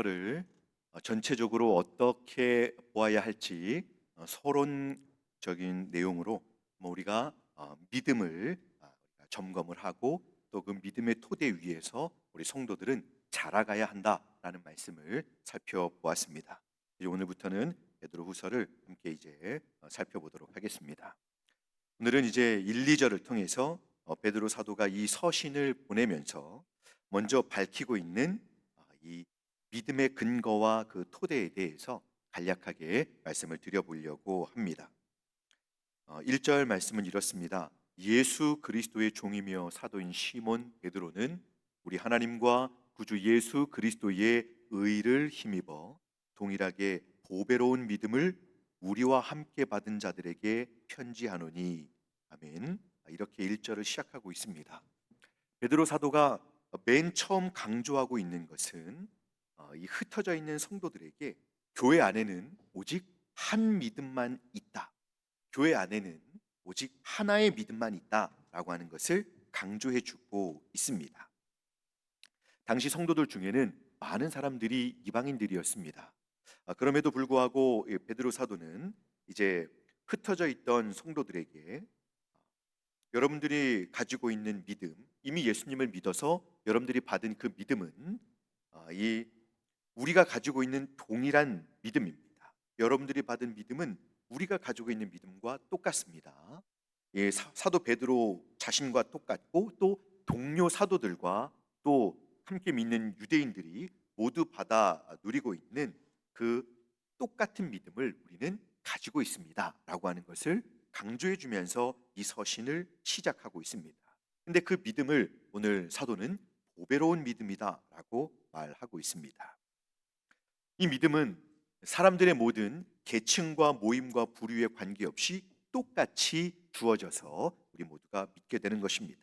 를 전체적으로 어떻게 보아야 할지 서론적인 내용으로 우리가 믿음을 점검을 하고 또 그 믿음의 토대 위에서 우리 성도들은 자라가야 한다라는 말씀을 살펴보았습니다. 이제 오늘부터는 베드로후서를 함께 이제 살펴보도록 하겠습니다. 오늘은 이제 1, 2절을 통해서 베드로 사도가 이 서신을 보내면서 먼저 밝히고 있는 이 믿음의 근거와 그 토대에 대해서 간략하게 말씀을 드려보려고 합니다. 1절 말씀은 이렇습니다. 예수 그리스도의 종이며 사도인 시몬 베드로는 우리 하나님과 구주 예수 그리스도의 의를 힘입어 동일하게 보배로운 믿음을 우리와 함께 받은 자들에게 편지하노니. 아멘. 이렇게 1절을 시작하고 있습니다. 베드로 사도가 맨 처음 강조하고 있는 것은 이 흩어져 있는 성도들에게 교회 안에는 오직 한 믿음만 있다. 교회 안에는 오직 하나의 믿음만 있다라고 하는 것을 강조해 주고 있습니다. 당시 성도들 중에는 많은 사람들이 이방인들이었습니다. 그럼에도 불구하고 베드로 사도는 이제 흩어져 있던 성도들에게 여러분들이 가지고 있는 믿음, 이미 예수님을 믿어서 여러분들이 받은 그 믿음은 이 우리가 가지고 있는 동일한 믿음입니다. 여러분들이 받은 믿음은 우리가 가지고 있는 믿음과 똑같습니다. 예, 사도 베드로 자신과 똑같고 또 동료 사도들과 또 함께 믿는 유대인들이 모두 받아 누리고 있는 그 똑같은 믿음을 우리는 가지고 있습니다라고 하는 것을 강조해 주면서 이 서신을 시작하고 있습니다. 근데 그 믿음을 오늘 사도는 보배로운 믿음이다라고 말하고 있습니다. 이 믿음은 사람들의 모든 계층과 모임과 부류에 관계없이 똑같이 주어져서 우리 모두가 믿게 되는 것입니다.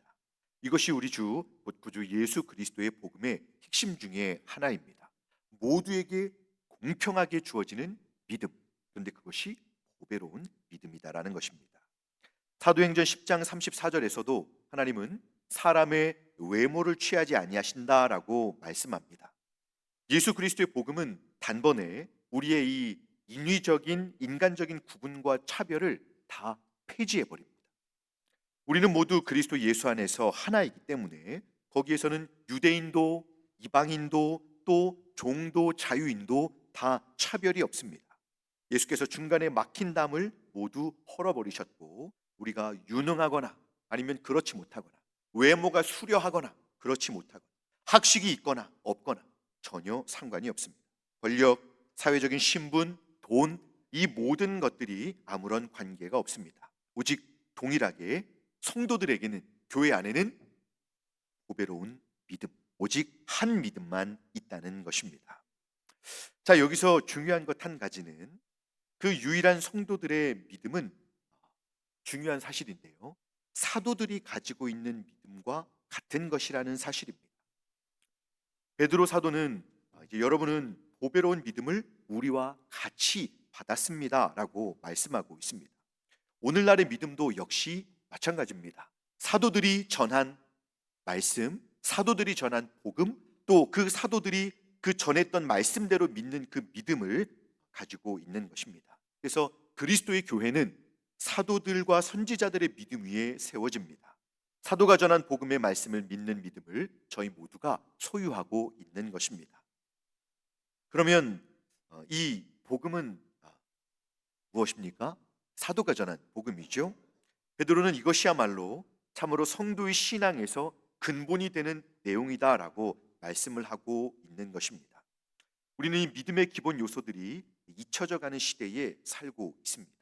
이것이 우리 주 곧 구주 예수 그리스도의 복음의 핵심 중에 하나입니다. 모두에게 공평하게 주어지는 믿음. 그런데 그것이 보배로운 믿음이다라는 것입니다. 사도행전 10장 34절에서도 하나님은 사람의 외모를 취하지 아니하신다라고 말씀합니다. 예수 그리스도의 복음은 단번에 우리의 이 인위적인 인간적인 구분과 차별을 다 폐지해 버립니다. 우리는 모두 그리스도 예수 안에서 하나이기 때문에 거기에서는 유대인도 이방인도 또 종도 자유인도 다 차별이 없습니다. 예수께서 중간에 막힌 담을 모두 헐어버리셨고 우리가 유능하거나 아니면 그렇지 못하거나 외모가 수려하거나 그렇지 못하거나 학식이 있거나 없거나 전혀 상관이 없습니다. 권력, 사회적인 신분, 돈, 이 모든 것들이 아무런 관계가 없습니다. 오직 동일하게 성도들에게는 교회 안에는 보배로운 믿음, 오직 한 믿음만 있다는 것입니다. 자, 여기서 중요한 것 한 가지는 그 유일한 성도들의 믿음은 중요한 사실인데요. 사도들이 가지고 있는 믿음과 같은 것이라는 사실입니다. 베드로 사도는 이제 여러분은 보배로운 믿음을 우리와 같이 받았습니다라고 말씀하고 있습니다. 오늘날의 믿음도 역시 마찬가지입니다. 사도들이 전한 말씀, 사도들이 전한 복음, 또 그 사도들이 그 전했던 말씀대로 믿는 그 믿음을 가지고 있는 것입니다. 그래서 그리스도의 교회는 사도들과 선지자들의 믿음 위에 세워집니다. 사도가 전한 복음의 말씀을 믿는 믿음을 저희 모두가 소유하고 있는 것입니다. 그러면 이 복음은 무엇입니까? 사도가 전한 복음이죠. 베드로는 이것이야말로 참으로 성도의 신앙에서 근본이 되는 내용이다라고 말씀을 하고 있는 것입니다. 우리는 이 믿음의 기본 요소들이 잊혀져 가는 시대에 살고 있습니다.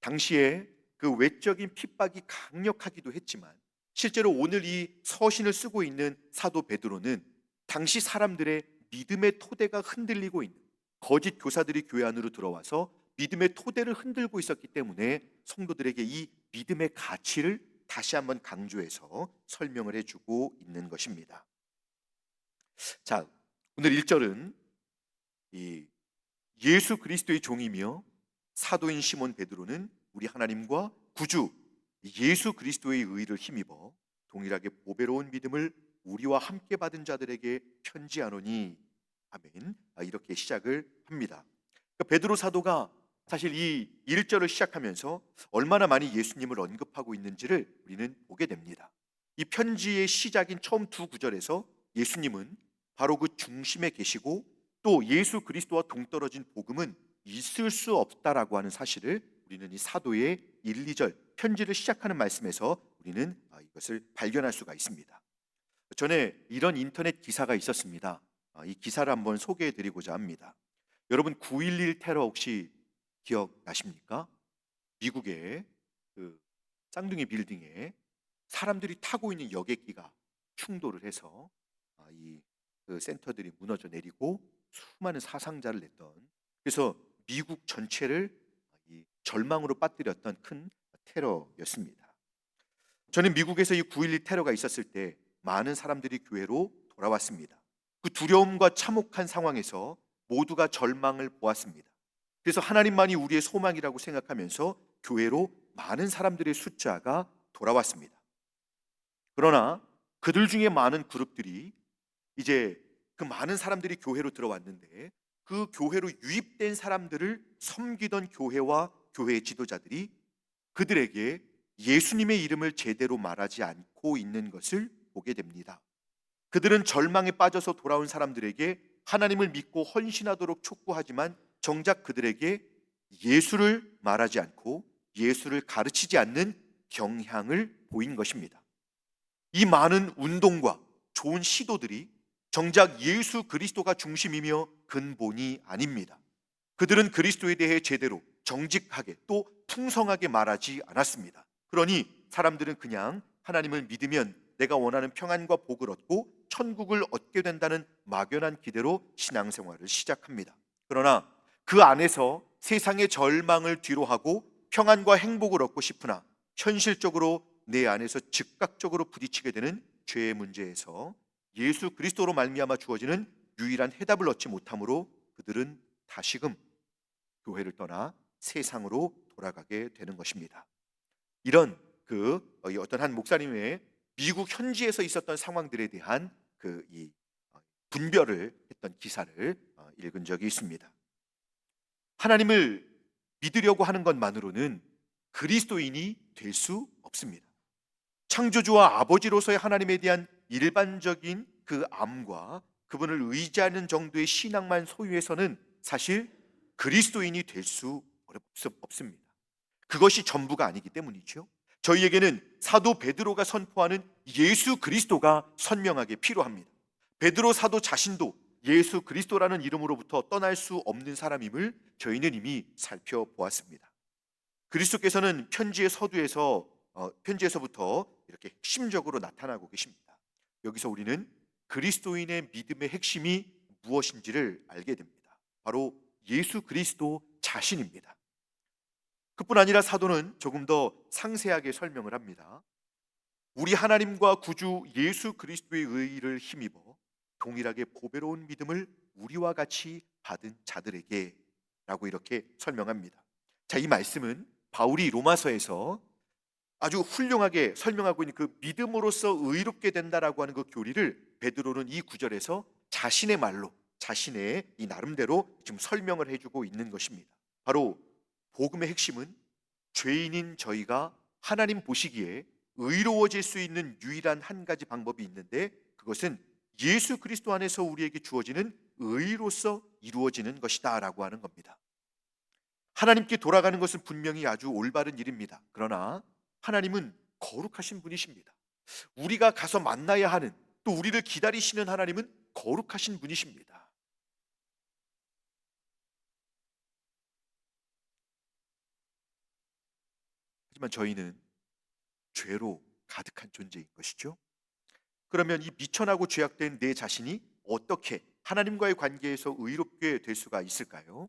당시에 그 외적인 핍박이 강력하기도 했지만 실제로 오늘 이 서신을 쓰고 있는 사도 베드로는 당시 사람들의 믿음의 토대가 흔들리고 있는 거짓 교사들이 교회 안으로 들어와서 믿음의 토대를 흔들고 있었기 때문에 성도들에게 이 믿음의 가치를 다시 한번 강조해서 설명을 해주고 있는 것입니다. 자, 오늘 1절은 이 예수 그리스도의 종이며 사도인 시몬 베드로는 우리 하나님과 구주 예수 그리스도의 의를 힘입어 동일하게 보배로운 믿음을 우리와 함께 받은 자들에게 편지하노니. 아멘. 이렇게 시작을 합니다. 그러니까 베드로 사도가 사실 이 1절을 시작하면서 얼마나 많이 예수님을 언급하고 있는지를 우리는 보게 됩니다. 이 편지의 시작인 처음 두 구절에서 예수님은 바로 그 중심에 계시고 또 예수 그리스도와 동떨어진 복음은 있을 수 없다라고 하는 사실을 우리는 이 사도의 1, 2절 편지를 시작하는 말씀에서 우리는 이것을 발견할 수가 있습니다. 전에 이런 인터넷 기사가 있었습니다. 이 기사를 한번 소개해 드리고자 합니다. 여러분 9.11 테러 혹시 기억나십니까? 미국의 그 쌍둥이 빌딩에 사람들이 타고 있는 여객기가 충돌을 해서 이그 센터들이 무너져 내리고 수많은 사상자를 냈던, 그래서 미국 전체를 이 절망으로 빠뜨렸던 큰 테러였습니다. 저는 미국에서 이 9.11 테러가 있었을 때 많은 사람들이 교회로 돌아왔습니다. 그 두려움과 참혹한 상황에서 모두가 절망을 보았습니다. 그래서 하나님만이 우리의 소망이라고 생각하면서 교회로 많은 사람들의 숫자가 돌아왔습니다. 그러나 그들 중에 많은 그룹들이 이제 그 많은 사람들이 교회로 들어왔는데 그 교회로 유입된 사람들을 섬기던 교회와 교회의 지도자들이 그들에게 예수님의 이름을 제대로 말하지 않고 있는 것을 보게 됩니다. 그들은 절망에 빠져서 돌아온 사람들에게 하나님을 믿고 헌신하도록 촉구하지만 정작 그들에게 예수를 말하지 않고 예수를 가르치지 않는 경향을 보인 것입니다. 이 많은 운동과 좋은 시도들이 정작 예수 그리스도가 중심이며 근본이 아닙니다. 그들은 그리스도에 대해 제대로 정직하게 또 풍성하게 말하지 않았습니다. 그러니 사람들은 그냥 하나님을 믿으면 내가 원하는 평안과 복을 얻고 천국을 얻게 된다는 막연한 기대로 신앙생활을 시작합니다. 그러나 그 안에서 세상의 절망을 뒤로하고 평안과 행복을 얻고 싶으나 현실적으로 내 안에서 즉각적으로 부딪히게 되는 죄의 문제에서 예수 그리스도로 말미암아 주어지는 유일한 해답을 얻지 못하므로 그들은 다시금 교회를 떠나 세상으로 돌아가게 되는 것입니다. 이런 어떤 한 목사님의 미국 현지에서 있었던 상황들에 대한 이 분별을 했던 기사를 읽은 적이 있습니다. 하나님을 믿으려고 하는 것만으로는 그리스도인이 될 수 없습니다. 창조주와 아버지로서의 하나님에 대한 일반적인 그 암과 그분을 의지하는 정도의 신앙만 소유해서는 사실 그리스도인이 될 수 없습니다. 그것이 전부가 아니기 때문이죠. 저희에게는 사도 베드로가 선포하는 예수 그리스도가 선명하게 필요합니다. 베드로 사도 자신도 예수 그리스도라는 이름으로부터 떠날 수 없는 사람임을 저희는 이미 살펴보았습니다. 그리스도께서는 편지에서부터 이렇게 핵심적으로 나타나고 계십니다. 여기서 우리는 그리스도인의 믿음의 핵심이 무엇인지를 알게 됩니다. 바로 예수 그리스도 자신입니다. 그뿐 아니라 사도는 조금 더 상세하게 설명을 합니다. 우리 하나님과 구주 예수 그리스도의 의를 힘입어 동일하게 보배로운 믿음을 우리와 같이 받은 자들에게 라고 이렇게 설명합니다. 자, 이 말씀은 바울이 로마서에서 아주 훌륭하게 설명하고 있는 그 믿음으로써 의롭게 된다라고 하는 그 교리를 베드로는 이 구절에서 자신의 말로 자신의 이 나름대로 지금 설명을 해주고 있는 것입니다. 바로 복음의 핵심은 죄인인 저희가 하나님 보시기에 의로워질 수 있는 유일한 한 가지 방법이 있는데 그것은 예수 그리스도 안에서 우리에게 주어지는 의로서 이루어지는 것이다 라고 하는 겁니다. 하나님께 돌아가는 것은 분명히 아주 올바른 일입니다. 그러나 하나님은 거룩하신 분이십니다. 우리가 가서 만나야 하는, 또 우리를 기다리시는 하나님은 거룩하신 분이십니다. 하지만 저희는 죄로 가득한 존재인 것이죠. 그러면 이 미천하고 죄악된 내 자신이 어떻게 하나님과의 관계에서 의롭게 될 수가 있을까요?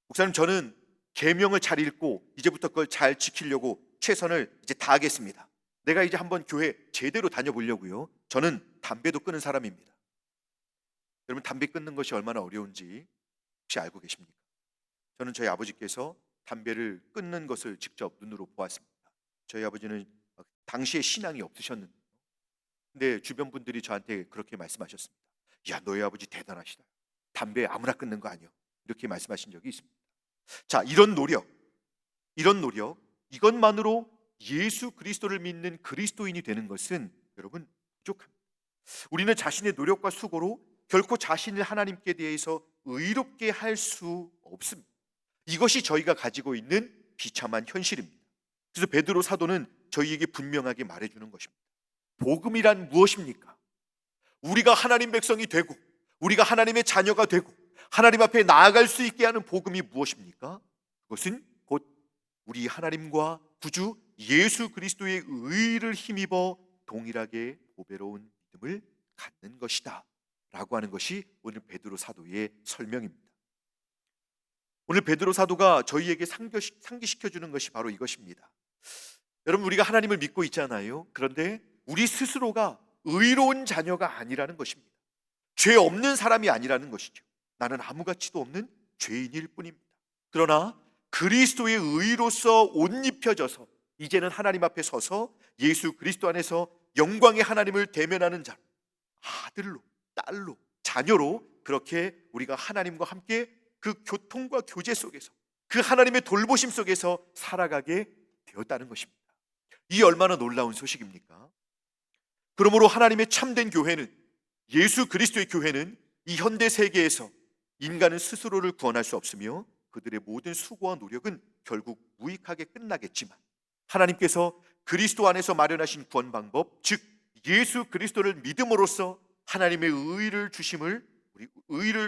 목사님, 저는 계명을 잘 읽고 이제부터 그걸 잘 지키려고 최선을 이제 다하겠습니다. 내가 이제 한번 교회 제대로 다녀보려고요. 저는 담배도 끊은 사람입니다. 여러분, 담배 끊는 것이 얼마나 어려운지 혹시 알고 계십니까? 저는 저희 아버지께서 담배를 끊는 것을 직접 눈으로 보았습니다. 저희 아버지는 당시에 신앙이 없으셨는데 근데 주변 분들이 저한테 그렇게 말씀하셨습니다. 야, 너희 아버지 대단하시다. 담배 아무나 끊는 거 아니요. 이렇게 말씀하신 적이 있습니다. 자, 이런 노력, 이것만으로 예수 그리스도를 믿는 그리스도인이 되는 것은 여러분 부족합니다. 우리는 자신의 노력과 수고로 결코 자신을 하나님께 대해서 의롭게 할 수 없습니다. 이것이 저희가 가지고 있는 비참한 현실입니다. 그래서 베드로 사도는 저희에게 분명하게 말해주는 것입니다. 복음이란 무엇입니까? 우리가 하나님 백성이 되고 우리가 하나님의 자녀가 되고 하나님 앞에 나아갈 수 있게 하는 복음이 무엇입니까? 그것은 곧 우리 하나님과 구주 예수 그리스도의 의를 힘입어 동일하게 보배로운 믿음을 갖는 것이다 라고 하는 것이 오늘 베드로 사도의 설명입니다. 오늘 베드로 사도가 저희에게 상기시켜주는 것이 바로 이것입니다. 여러분, 우리가 하나님을 믿고 있잖아요. 그런데 우리 스스로가 의로운 자녀가 아니라는 것입니다. 죄 없는 사람이 아니라는 것이죠. 나는 아무 가치도 없는 죄인일 뿐입니다. 그러나 그리스도의 의로서 옷 입혀져서 이제는 하나님 앞에 서서 예수 그리스도 안에서 영광의 하나님을 대면하는 자로, 아들로, 딸로, 자녀로 그렇게 우리가 하나님과 함께 그 교통과 교제 속에서 그 하나님의 돌보심 속에서 살아가게 되었다는 것입니다. 이 얼마나 놀라운 소식입니까? 그러므로 하나님의 참된 교회는, 예수 그리스도의 교회는 이 현대 세계에서 인간은 스스로를 구원할 수 없으며 그들의 모든 수고와 노력은 결국 무익하게 끝나겠지만 하나님께서 그리스도 안에서 마련하신 구원 방법, 즉 예수 그리스도를 믿음으로써 하나님의 의를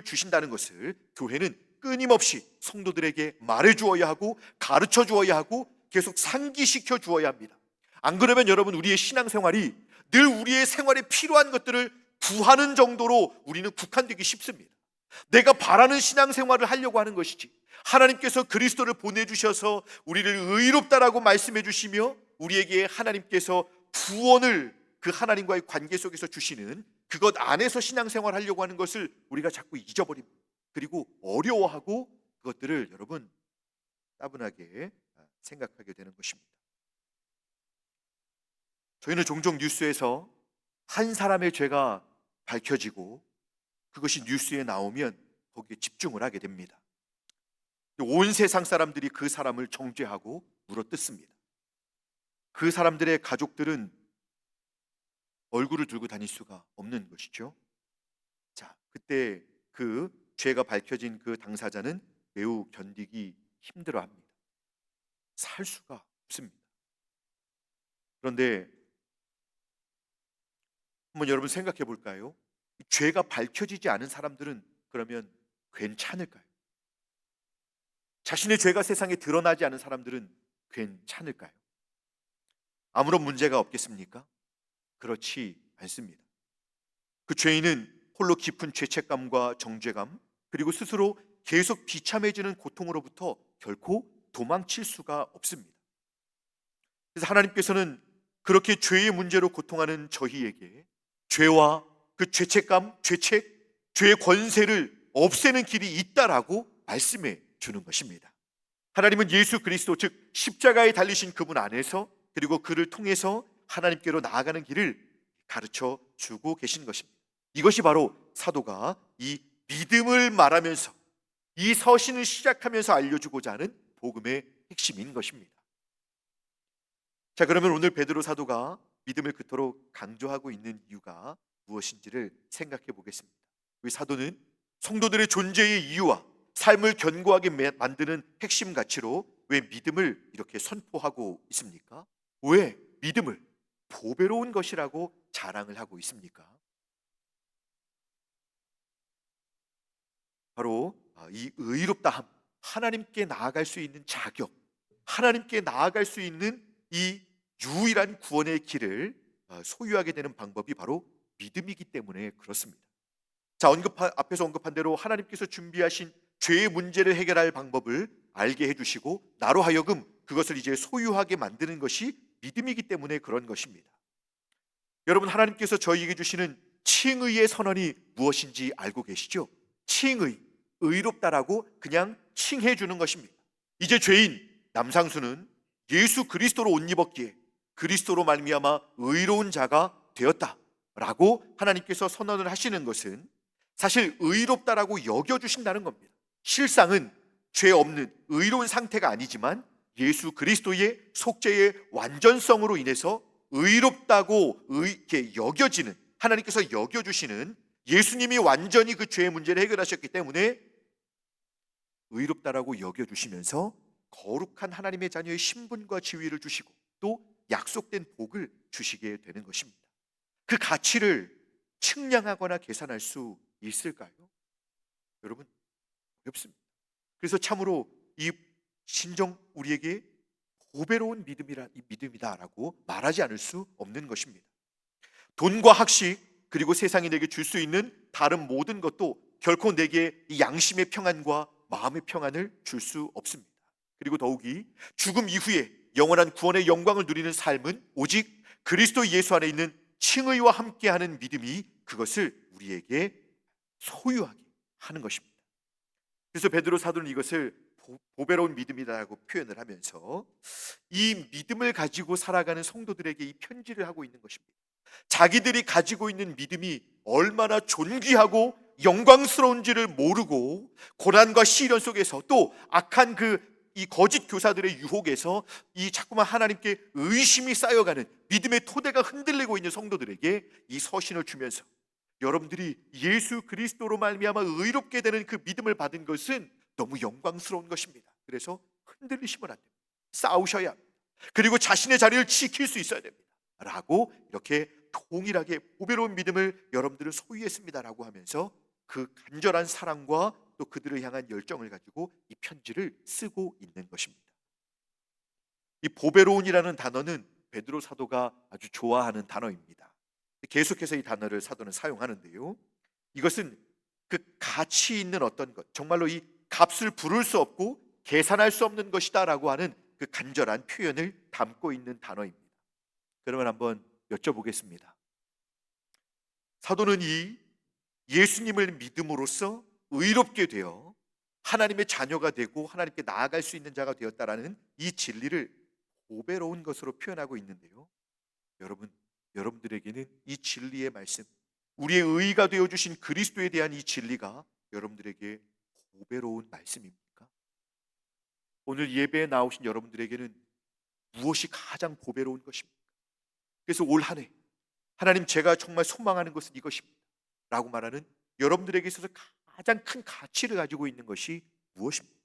주신다는 것을 교회는 끊임없이 성도들에게 말해 주어야 하고 가르쳐 주어야 하고 계속 상기시켜 주어야 합니다. 안 그러면 여러분, 우리의 신앙생활이 늘 우리의 생활에 필요한 것들을 구하는 정도로 우리는 국한되기 쉽습니다. 내가 바라는 신앙생활을 하려고 하는 것이지, 하나님께서 그리스도를 보내주셔서 우리를 의롭다라고 말씀해 주시며 우리에게 하나님께서 구원을 그 하나님과의 관계 속에서 주시는 그것 안에서 신앙생활 하려고 하는 것을 우리가 자꾸 잊어버립니다. 그리고 어려워하고 그것들을 여러분 따분하게 생각하게 되는 것입니다. 저희는 종종 뉴스에서 한 사람의 죄가 밝혀지고 그것이 뉴스에 나오면 거기에 집중을 하게 됩니다. 온 세상 사람들이 그 사람을 정죄하고 물어뜯습니다. 그 사람들의 가족들은 얼굴을 들고 다닐 수가 없는 것이죠. 자, 그때 그 죄가 밝혀진 그 당사자는 매우 견디기 힘들어합니다. 살 수가 없습니다. 그런데 한번 여러분 생각해 볼까요? 죄가 밝혀지지 않은 사람들은 그러면 괜찮을까요? 자신의 죄가 세상에 드러나지 않은 사람들은 괜찮을까요? 아무런 문제가 없겠습니까? 그렇지 않습니다. 그 죄인은 홀로 깊은 죄책감과 정죄감, 그리고 스스로 계속 비참해지는 고통으로부터 결코 도망칠 수가 없습니다. 그래서 하나님께서는 그렇게 죄의 문제로 고통하는 저희에게 죄와 그 죄책감, 죄의 권세를 없애는 길이 있다라고 말씀해 주는 것입니다. 하나님은 예수 그리스도, 즉 십자가에 달리신 그분 안에서, 그리고 그를 통해서 하나님께로 나아가는 길을 가르쳐 주고 계신 것입니다. 이것이 바로 사도가 이 믿음을 말하면서 이 서신을 시작하면서 알려주고자 하는 복음의 핵심인 것입니다. 자, 그러면 오늘 베드로 사도가 믿음을 그토록 강조하고 있는 이유가 무엇인지를 생각해 보겠습니다. 우리 사도는 성도들의 존재의 이유와 삶을 견고하게 만드는 핵심 가치로 왜 믿음을 이렇게 선포하고 있습니까? 왜 믿음을 보배로운 것이라고 자랑을 하고 있습니까? 바로 이 의롭다함, 하나님께 나아갈 수 있는 자격, 하나님께 나아갈 수 있는 이 유일한 구원의 길을 소유하게 되는 방법이 바로 믿음이기 때문에 그렇습니다. 자, 앞에서 언급한 대로 하나님께서 준비하신 죄의 문제를 해결할 방법을 알게 해주시고 나로 하여금 그것을 이제 소유하게 만드는 것이 믿음이기 때문에 그런 것입니다. 여러분, 하나님께서 저희에게 주시는 칭의의 선언이 무엇인지 알고 계시죠? 칭의, 의롭다라고 그냥 칭해 주는 것입니다. 이제 죄인 남상수는 예수 그리스도로 옷 입었기에 그리스도로 말미암아 의로운 자가 되었다라고 하나님께서 선언을 하시는 것은 사실 의롭다라고 여겨주신다는 겁니다. 실상은 죄 없는 의로운 상태가 아니지만 예수 그리스도의 속죄의 완전성으로 인해서 의롭다고 이렇게 여겨지는, 하나님께서 여겨주시는, 예수님이 완전히 그 죄의 문제를 해결하셨기 때문에 의롭다라고 여겨주시면서 거룩한 하나님의 자녀의 신분과 지위를 주시고 또 약속된 복을 주시게 되는 것입니다. 그 가치를 측량하거나 계산할 수 있을까요? 여러분, 어렵습니다. 그래서 참으로 이 진정 우리에게 보배로운 믿음이다라고 말하지 않을 수 없는 것입니다. 돈과 학식 그리고 세상이 내게 줄 수 있는 다른 모든 것도 결코 내게 이 양심의 평안과 마음의 평안을 줄 수 없습니다. 그리고 더욱이 죽음 이후에 영원한 구원의 영광을 누리는 삶은 오직 그리스도 예수 안에 있는 칭의와 함께하는 믿음이 그것을 우리에게 소유하게 하는 것입니다. 그래서 베드로 사도는 이것을 보배로운 믿음이라고 표현을 하면서 이 믿음을 가지고 살아가는 성도들에게 이 편지를 하고 있는 것입니다. 자기들이 가지고 있는 믿음이 얼마나 존귀하고 영광스러운지를 모르고 고난과 시련 속에서 또 악한 이 거짓 교사들의 유혹에서 이 자꾸만 하나님께 의심이 쌓여가는 믿음의 토대가 흔들리고 있는 성도들에게 이 서신을 주면서 여러분들이 예수 그리스도로 말미암아 의롭게 되는 그 믿음을 받은 것은 너무 영광스러운 것입니다. 그래서 흔들리시면 안 됩니다. 싸우셔야 합니다. 그리고 자신의 자리를 지킬 수 있어야 됩니다. 라고 이렇게 동일하게 보배로운 믿음을 여러분들은 소유했습니다라고 하면서 그 간절한 사랑과 또 그들을 향한 열정을 가지고 이 편지를 쓰고 있는 것입니다. 이 보배로운이라는 단어는 베드로 사도가 아주 좋아하는 단어입니다. 계속해서 이 단어를 사도는 사용하는데요. 이것은 그 가치 있는 어떤 것, 정말로 이 값을 부를 수 없고 계산할 수 없는 것이다라고 하는 그 간절한 표현을 담고 있는 단어입니다. 그러면 한번 여쭤보겠습니다. 사도는 이 예수님을 믿음으로써 의롭게 되어 하나님의 자녀가 되고 하나님께 나아갈 수 있는 자가 되었다라는 이 진리를 보배로운 것으로 표현하고 있는데요. 여러분들에게는 이 진리의 말씀, 우리의 의가 되어 주신 그리스도에 대한 이 진리가 여러분들에게 보배로운 말씀입니까? 오늘 예배에 나오신 여러분들에게는 무엇이 가장 보배로운 것입니까? 그래서 올 한 해 하나님, 제가 정말 소망하는 것은 이것입니다 라고 말하는 여러분들에게 있어서 가장 큰 가치를 가지고 있는 것이 무엇입니까?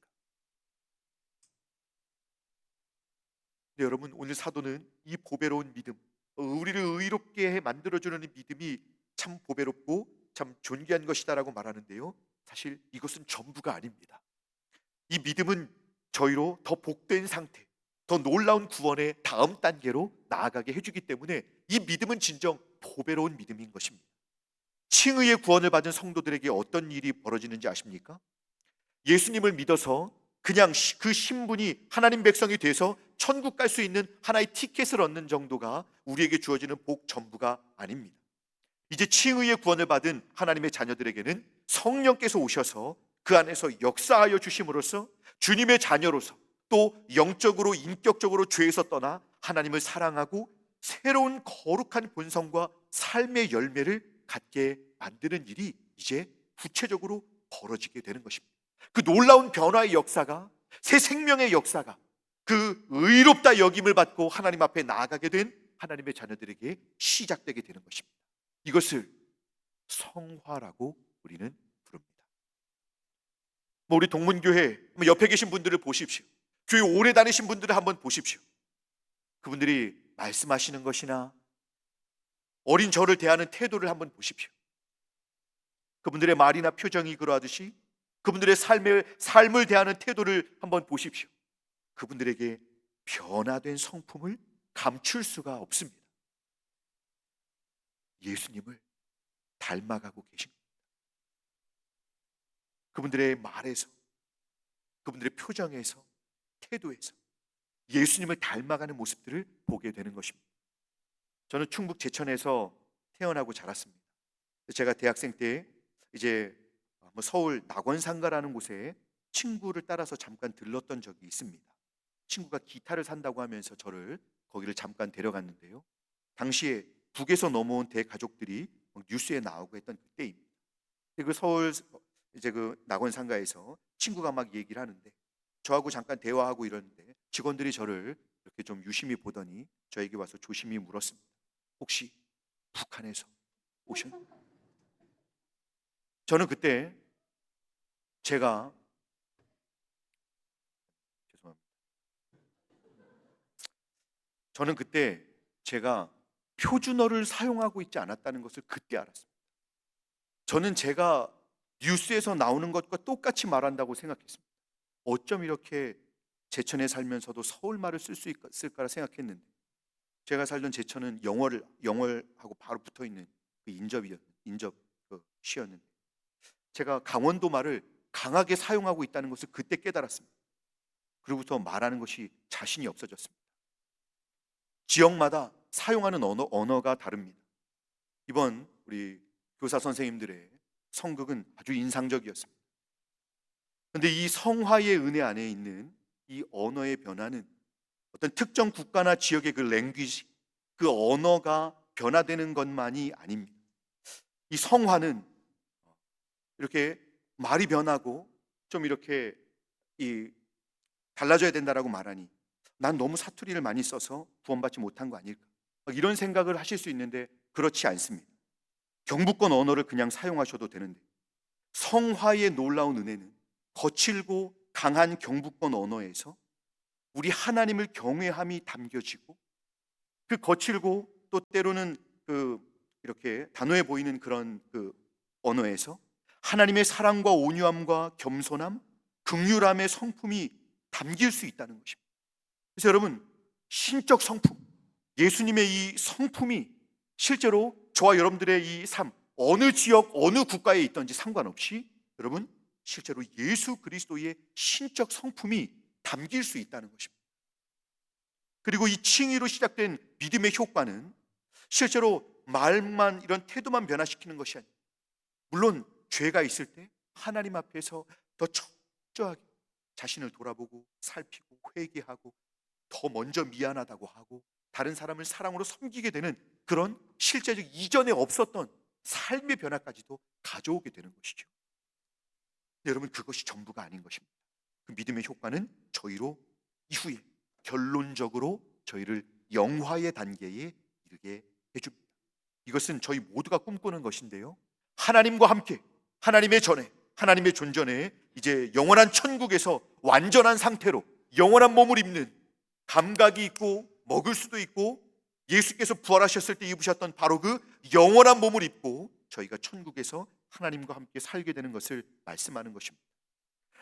네, 여러분, 오늘 사도는 이 보배로운 믿음, 우리를 의롭게 만들어주는 이 믿음이 참 보배롭고 참 존귀한 것이다라고 말하는데요. 사실 이것은 전부가 아닙니다. 이 믿음은 저희로 더 복된 상태, 더 놀라운 구원의 다음 단계로 나아가게 해주기 때문에 이 믿음은 진정 보배로운 믿음인 것입니다. 칭의의 구원을 받은 성도들에게 어떤 일이 벌어지는지 아십니까? 예수님을 믿어서 그냥 그 신분이 하나님 백성이 돼서 천국 갈 수 있는 하나의 티켓을 얻는 정도가 우리에게 주어지는 복 전부가 아닙니다. 이제 칭의의 구원을 받은 하나님의 자녀들에게는 성령께서 오셔서 그 안에서 역사하여 주심으로써 주님의 자녀로서 또 영적으로 인격적으로 죄에서 떠나 하나님을 사랑하고 새로운 거룩한 본성과 삶의 열매를 갖게 만드는 일이 이제 구체적으로 벌어지게 되는 것입니다. 그 놀라운 변화의 역사가, 새 생명의 역사가 그 의롭다 여김을 받고 하나님 앞에 나아가게 된 하나님의 자녀들에게 시작되게 되는 것입니다. 이것을 성화라고 우리는 부릅니다. 우리 동문교회 옆에 계신 분들을 보십시오. 교회 오래 다니신 분들을 한번 보십시오. 그분들이 말씀하시는 것이나 어린 저를 대하는 태도를 한번 보십시오. 그분들의 말이나 표정이 그러하듯이 그분들의 삶을 대하는 태도를 한번 보십시오. 그분들에게 변화된 성품을 감출 수가 없습니다. 예수님을 닮아가고 계신 겁니다. 그분들의 말에서, 그분들의 표정에서, 태도에서 예수님을 닮아가는 모습들을 보게 되는 것입니다. 저는 충북 제천에서 태어나고 자랐습니다. 제가 대학생 때 이제 서울 낙원상가라는 곳에 친구를 따라서 잠깐 들렀던 적이 있습니다. 친구가 기타를 산다고 하면서 저를 거기를 잠깐 그 서울 이제 그 낙원 상가에서 친구가 막 얘기를 하는데 저하고 잠깐 대화하고 이러는데 직원들이 저를 이렇게 좀 유심히 보더니 저에게 와서 조심히 물었습니다. 혹시 북한에서 오셨? 저는 그때 제가 죄송합니다. 저는 그때 제가 표준어를 사용하고 있지 않았다는 것을 그때 알았습니다. 저는 제가 뉴스에서 나오는 것과 똑같이 말한다고 생각했습니다. 어쩜 이렇게 제천에 살면서도 서울말을 쓸 수 있을까 생각했는데 제가 살던 제천은 영월하고 바로 붙어 있는 그 인접 그 시였는데 제가 강원도 말을 강하게 사용하고 있다는 것을 그때 깨달았습니다. 그로부터 말하는 것이 자신이 없어졌습니다. 지역마다 사용하는 언어가 다릅니다. 이번 우리 교사 선생님들의 성극은 아주 인상적이었습니다. 그런데 이 성화의 은혜 안에 있는 이 언어의 변화는 어떤 특정 국가나 지역의 그 랭귀지, 그 언어가 변화되는 것만이 아닙니다. 이 성화는 이렇게 말이 변하고 좀 이렇게 이 달라져야 된다라고 말하니 난 너무 사투리를 많이 써서 구원받지 못한 거 아닐까? 이런 생각을 하실 수 있는데 그렇지 않습니다. 경부권 언어를 그냥 사용하셔도 되는데 성화의 놀라운 은혜는 거칠고 강한 경부권 언어에서 우리 하나님을 경외함이 담겨지고 그 거칠고 또 때로는 그 이렇게 단호해 보이는 그런 그 언어에서 하나님의 사랑과 온유함과 겸손함, 긍휼함의 성품이 담길 수 있다는 것입니다. 그래서 여러분 신적 성품, 예수님의 이 성품이 실제로 저와 여러분들의 이 삶, 어느 지역, 어느 국가에 있든지 상관없이 여러분 실제로 예수 그리스도의 신적 성품이 담길 수 있다는 것입니다. 그리고 이 칭의로 시작된 믿음의 효과는 실제로 말만 이런 태도만 변화시키는 것이 아니에요. 물론 죄가 있을 때 하나님 앞에서 더 철저하게 자신을 돌아보고 살피고 회개하고 더 먼저 미안하다고 하고 다른 사람을 사랑으로 섬기게 되는 그런 실제적 이전에 없었던 삶의 변화까지도 가져오게 되는 것이죠. 여러분 그것이 전부가 아닌 것입니다. 그 믿음의 효과는 저희로 이후에 결론적으로 저희를 영화의 단계에 이르게 해줍니다. 이것은 저희 모두가 꿈꾸는 것인데요. 하나님과 함께 하나님의 전에 하나님의 존전에 이제 영원한 천국에서 완전한 상태로 영원한 몸을 입는 감각이 있고 먹을 수도 있고 예수께서 부활하셨을 때 입으셨던 바로 그 영원한 몸을 입고 저희가 천국에서 하나님과 함께 살게 되는 것을 말씀하는 것입니다.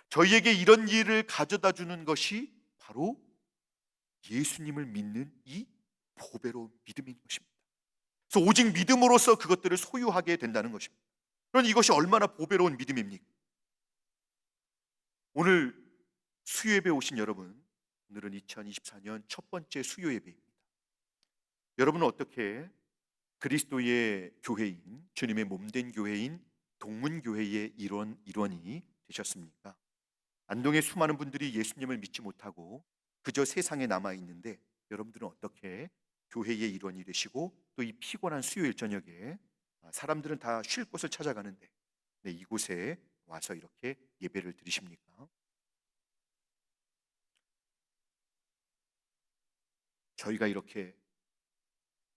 저희에게 이런 일을 가져다 주는 것이 바로 예수님을 믿는 이 보배로운 믿음인 것입니다. 그래서 오직 믿음으로써 그것들을 소유하게 된다는 것입니다. 그럼 이것이 얼마나 보배로운 믿음입니까? 오늘 수요예배 오신 여러분, 오늘은 2024년 첫 번째 수요예배입니다. 여러분은 어떻게 그리스도의 교회인, 주님의 몸된 교회인 동문교회의 일원이 되셨습니까? 안동의 수많은 분들이 예수님을 믿지 못하고 그저 세상에 남아 있는데 여러분들은 어떻게 교회의 일원이 되시고 또 이 피곤한 수요일 저녁에 사람들은 다 쉴 곳을 찾아가는데 이곳에 와서 이렇게 예배를 드리십니까? 저희가 이렇게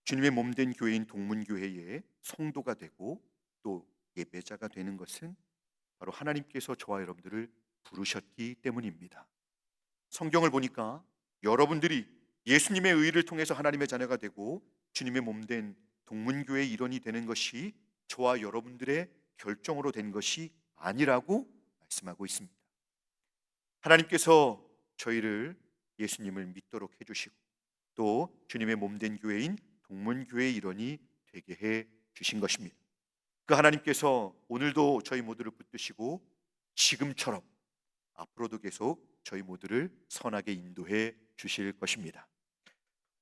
주님의 몸된 교회인 동문교회의 성도가 되고 또 예배자가 되는 것은 바로 하나님께서 저와 여러분들을 부르셨기 때문입니다. 성경을 보니까 여러분들이 예수님의 의를 통해서 하나님의 자녀가 되고 주님의 몸된 동문교회의 일원이 되는 것이 저와 여러분들의 결정으로 된 것이 아니라고 말씀하고 있습니다. 하나님께서 저희를 예수님을 믿도록 해주시고 또 주님의 몸된 교회인 동문교회의 일원이 되게 해 주신 것입니다. 그 하나님께서 오늘도 저희 모두를 붙드시고 지금처럼 앞으로도 계속 저희 모두를 선하게 인도해 주실 것입니다.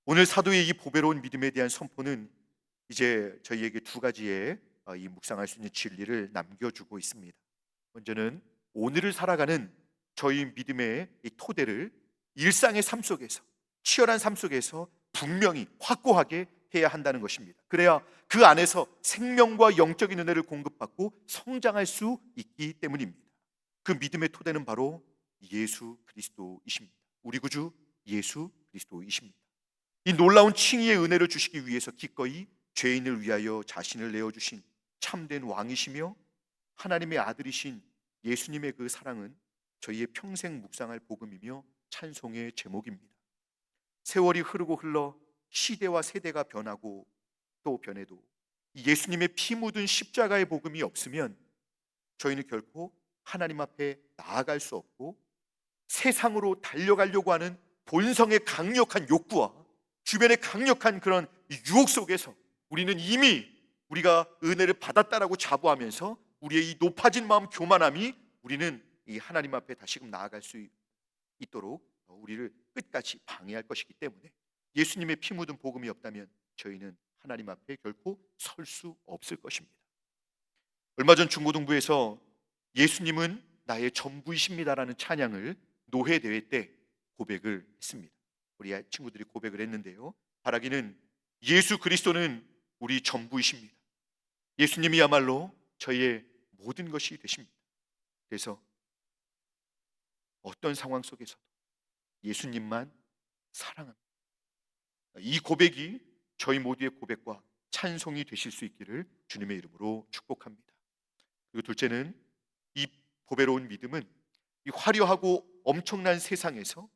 오늘 사도의 이 보배로운 믿음에 대한 선포는 이제 저희에게 두 가지의 이 묵상할 수 있는 진리를 남겨주고 있습니다. 먼저는 오늘을 살아가는 저희 믿음의 이 토대를 일상의 삶 속에서 치열한 삶 속에서 분명히 확고하게 해야 한다는 것입니다. 그래야 그 안에서 생명과 영적인 은혜를 공급받고 성장할 수 있기 때문입니다. 그 믿음의 토대는 바로 예수 그리스도이십니다. 우리 구주 예수 그리스도이십니다. 이 놀라운 칭의의 은혜를 주시기 위해서 기꺼이 죄인을 위하여 자신을 내어주신 참된 왕이시며 하나님의 아들이신 예수님의 그 사랑은 저희의 평생 묵상할 복음이며 찬송의 제목입니다. 세월이 흐르고 흘러 시대와 세대가 변하고 또 변해도 예수님의 피 묻은 십자가의 복음이 없으면 저희는 결코 하나님 앞에 나아갈 수 없고, 세상으로 달려가려고 하는 본성의 강력한 욕구와 주변의 강력한 그런 유혹 속에서 우리는 이미 우리가 은혜를 받았다라고 자부하면서 우리의 이 높아진 마음 교만함이 우리는 이 하나님 앞에 다시금 나아갈 수 있도록 우리를 끝까지 방해할 것이기 때문에, 예수님의 피 묻은 복음이 없다면 저희는 하나님 앞에 결코 설 수 없을 것입니다. 얼마 전 중고등부에서 예수님은 나의 전부이십니다라는 찬양을 노회 대회 때 고백을 했습니다. 우리 친구들이 고백을 했는데요, 바라기는 예수 그리스도는 우리 전부이십니다. 예수님이야말로 저희의 모든 것이 되십니다. 그래서 어떤 상황 속에서도 예수님만 사랑합니다. 이 고백이 저희 모두의 고백과 찬송이 되실 수 있기를 주님의 이름으로 축복합니다. 그리고 둘째는, 이 보배로운 믿음은 이 화려하고 엄청난 세상에서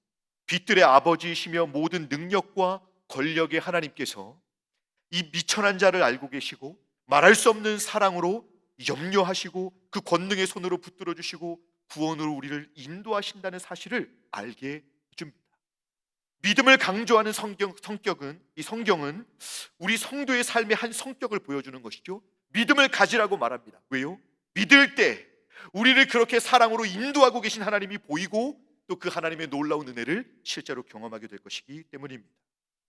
빛들의 아버지이시며 모든 능력과 권력의 하나님께서 이 미천한 자를 알고 계시고 말할 수 없는 사랑으로 염려하시고 그 권능의 손으로 붙들어 주시고 구원으로 우리를 인도하신다는 사실을 알게 해줍니다. 믿음을 강조하는 이 성경은 우리 성도의 삶의 한 성격을 보여주는 것이죠. 믿음을 가지라고 말합니다. 왜요? 믿을 때 우리를 그렇게 사랑으로 인도하고 계신 하나님이 보이고 또 그 하나님의 놀라운 은혜를 실제로 경험하게 될 것이기 때문입니다.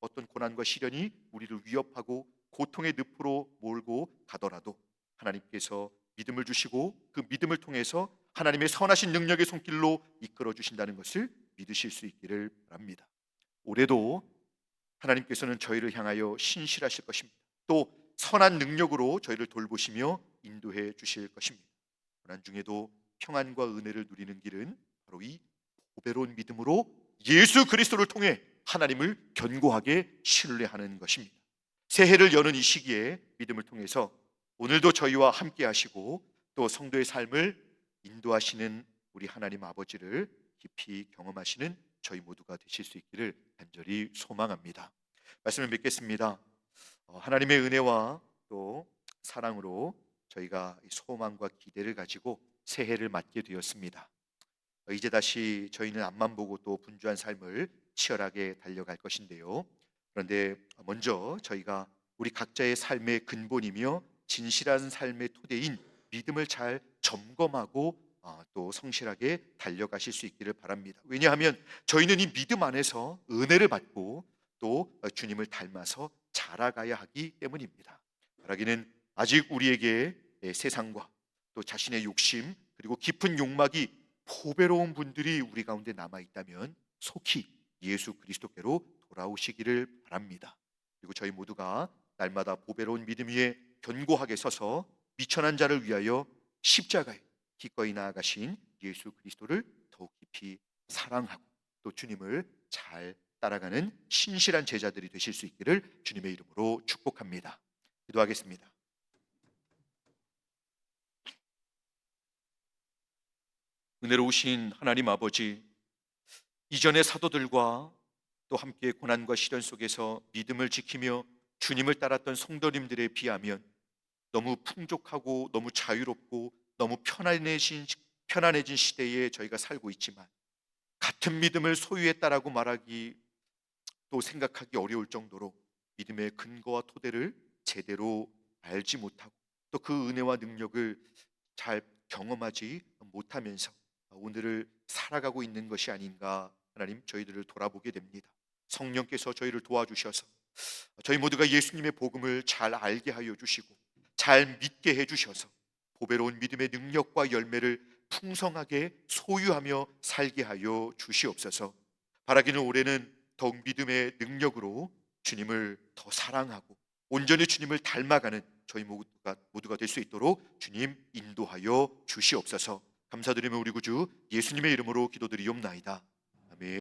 어떤 고난과 시련이 우리를 위협하고 고통의 늪으로 몰고 가더라도 하나님께서 믿음을 주시고 그 믿음을 통해서 하나님의 선하신 능력의 손길로 이끌어 주신다는 것을 믿으실 수 있기를 바랍니다. 올해도 하나님께서는 저희를 향하여 신실하실 것입니다. 또 선한 능력으로 저희를 돌보시며 인도해 주실 것입니다. 고난 중에도 평안과 은혜를 누리는 길은 바로 이 보배로운 믿음으로 예수 그리스도를 통해 하나님을 견고하게 신뢰하는 것입니다. 새해를 여는 이 시기에 믿음을 통해서 오늘도 저희와 함께 하시고 또 성도의 삶을 인도하시는 우리 하나님 아버지를 깊이 경험하시는 저희 모두가 되실 수 있기를 간절히 소망합니다. 말씀을 맺겠습니다. 하나님의 은혜와 또 사랑으로 저희가 소망과 기대를 가지고 새해를 맞게 되었습니다. 이제 다시 저희는 앞만 보고 또 분주한 삶을 치열하게 달려갈 것인데요, 그런데 먼저 저희가 우리 각자의 삶의 근본이며 진실한 삶의 토대인 믿음을 잘 점검하고 또 성실하게 달려가실 수 있기를 바랍니다. 왜냐하면 저희는 이 믿음 안에서 은혜를 받고 또 주님을 닮아서 자라가야 하기 때문입니다. 바라기는 아직 우리에게 세상과 또 자신의 욕심 그리고 깊은 욕망이 보배로운 분들이 우리 가운데 남아 있다면 속히 예수 그리스도께로 돌아오시기를 바랍니다. 그리고 저희 모두가 날마다 보배로운 믿음 위에 견고하게 서서 미천한 자를 위하여 십자가에 기꺼이 나아가신 예수 그리스도를 더욱 깊이 사랑하고 또 주님을 잘 따라가는 신실한 제자들이 되실 수 있기를 주님의 이름으로 축복합니다. 기도하겠습니다. 은혜로우신 하나님 아버지, 이전의 사도들과 또 함께 고난과 시련 속에서 믿음을 지키며 주님을 따랐던 성도님들에 비하면 너무 풍족하고 너무 자유롭고 너무 편안해진 시대에 저희가 살고 있지만, 같은 믿음을 소유했다라고 말하기 또 생각하기 어려울 정도로 믿음의 근거와 토대를 제대로 알지 못하고 또 그 은혜와 능력을 잘 경험하지 못하면서 오늘을 살아가고 있는 것이 아닌가, 하나님 저희들을 돌아보게 됩니다. 성령께서 저희를 도와주셔서 저희 모두가 예수님의 복음을 잘 알게 하여 주시고 잘 믿게 해주셔서 보배로운 믿음의 능력과 열매를 풍성하게 소유하며 살게 하여 주시옵소서. 바라기는 올해는 더욱 믿음의 능력으로 주님을 더 사랑하고 온전히 주님을 닮아가는 저희 모두가 될 수 있도록 주님 인도하여 주시옵소서. 감사드리며 우리 구주 예수님의 이름으로 기도드리옵나이다.